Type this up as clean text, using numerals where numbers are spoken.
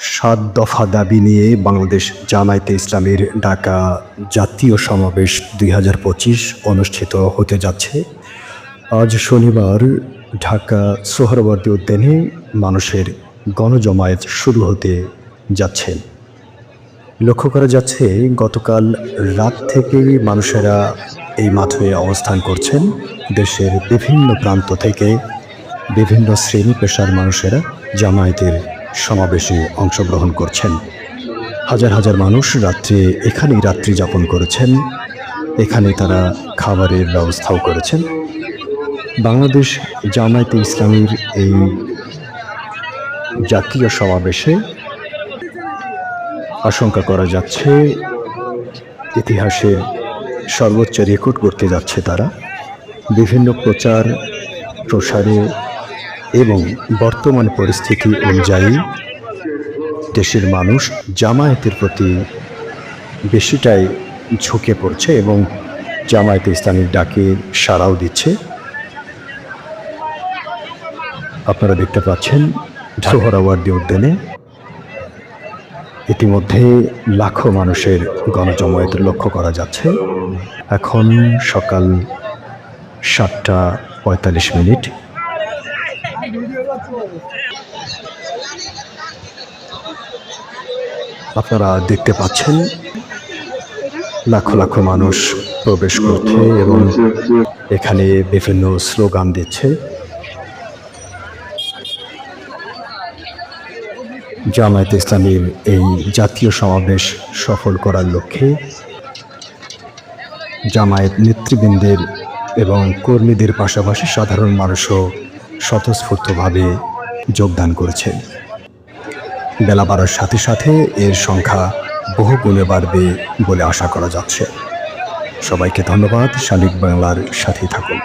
৭ দফা দাবি নিয়ে বাংলাদেশ জামায়াতে ইসলামীর ঢাকা জাতীয় সমাবেশ ২০২৫ অনুষ্ঠিত হতে যাচ্ছে। আজ শনিবার ঢাকা সোহরাওয়ার্দী উদ্যানে মানুষের গণজমায়েত শুরু হতে যাচ্ছে। লক্ষ্য করা যাচ্ছে গতকাল রাত থেকেই মানুষেরা এই মাঠে অবস্থান করছেন। দেশের বিভিন্ন প্রান্ত থেকে বিভিন্ন শ্রেণী পেশার মানুষেরা জামায়াতের সমাবেশে অংশগ্রহণ করছেন। হাজার হাজার মানুষ রাত্রে এখানেই রাত্রি যাপন করেছেন। এখানে তারা খাবারের ব্যবস্থাও করেছেন। বাংলাদেশ জামায়াতে ইসলামীর এই জাতীয় সমাবেশে আশঙ্কা করা যাচ্ছে ইতিহাসের সর্বোচ্চ রেকর্ড করতে যাচ্ছে তারা। বিভিন্ন প্রচার প্রসারে এবং বর্তমান পরিস্থিতি অনুযায়ী দেশের মানুষ জামায়াতের প্রতি বেশিটাই ঝুঁকে পড়ছে এবং জামায়াতে ইসলামীর ডাকে সাড়াও দিচ্ছে। আপনারা দেখতে পাচ্ছেন সোহরাওয়ার্দী উদ্যানে ইতিমধ্যে লাখো মানুষের গণজমায়েত লক্ষ্য করা যাচ্ছে। এখন সকাল ৭টা ৪৫। আপনারা দেখতে পাচ্ছেন লাখো লাখো মানুষ প্রবেশ করছে এবং এখানে বিভিন্ন স্লোগান দিচ্ছে। জামায়াতে ইসলামীর এই জাতীয় সমাবেশ সফল করার লক্ষ্যে জামায়াত নেতৃবৃন্দের এবং কর্মীদের পাশাপাশি সাধারণ মানুষও স্বতঃস্ফূর্তভাবে যোগদান করেছে। বেলা বাড়ার সাথে সাথে এর সংখ্যা বহু গুণে বাড়বে বলে আশা করা যাচ্ছে। সবাইকে ধন্যবাদ। শালিক বাংলার সাথেই থাকুন।